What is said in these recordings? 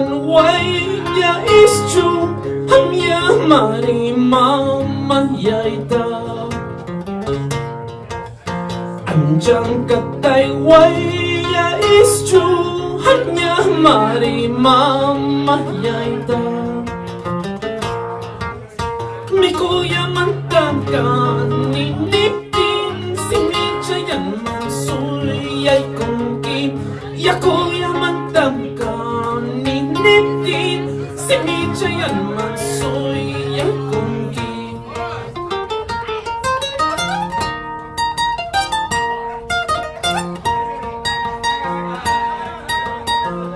way, yeah, it's true. I'm your money, mama, yeah, Anjang katay way, yeah, it's true. I'm your money, mama, yeah, Mi kuya mantakan, ninipin, sinichayan mansuyay kongkin. Ya kuya mantakan, ninipin, sinichayan mansuyay kongkin.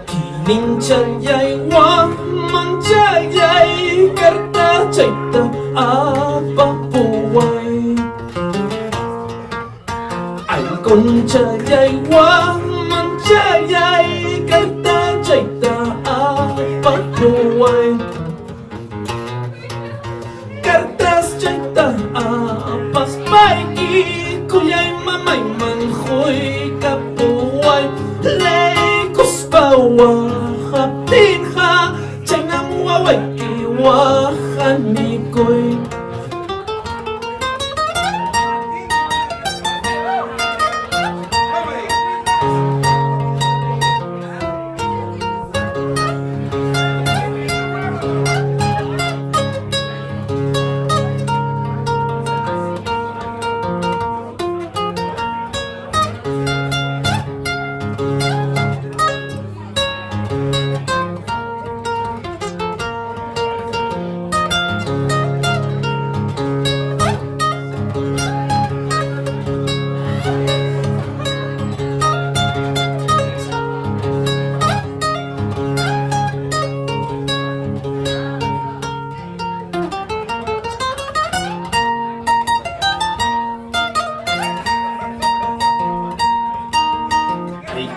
Kiling chayay wa manchayay karta chayta apa puway Ay con chayay wa manchayay karta chayta apa puway Kartas chayta apas paiki kuyay mamay manhoy kapuway Lay kuspawa hapin ha chay namuwaway kiwahan ni koy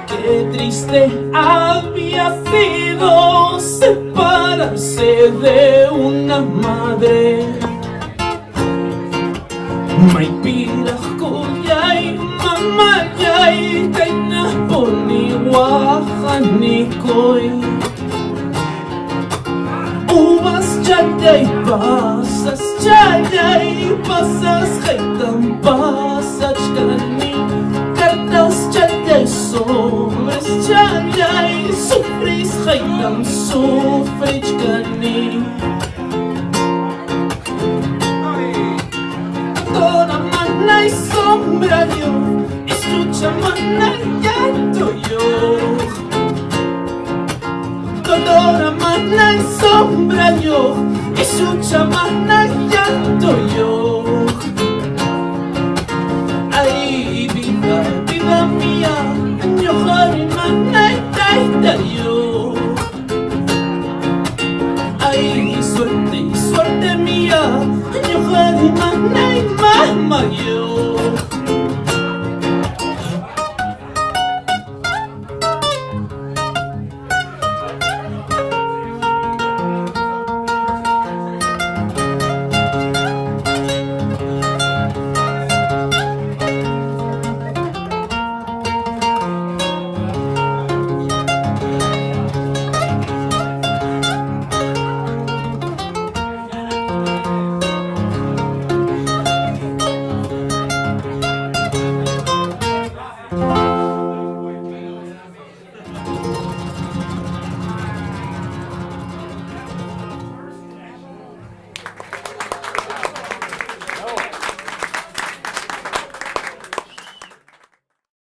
Qué triste había sido separarse de una madre. May pilah kuyay mamayay kay naponiwahan ni koy. Ubas chayay pasas kay tampasach kani. Kartas chayay sobres chayay sufris kay tam sufrich kani. Toda mana y sombra yo, escucha mana llanto yo. Toda mana y sombra yo, escucha mana llanto yo. Ay, vida, vida mía, yo jari mana y taita yo. Ay, suerte mía, yo jari mana y mama yo.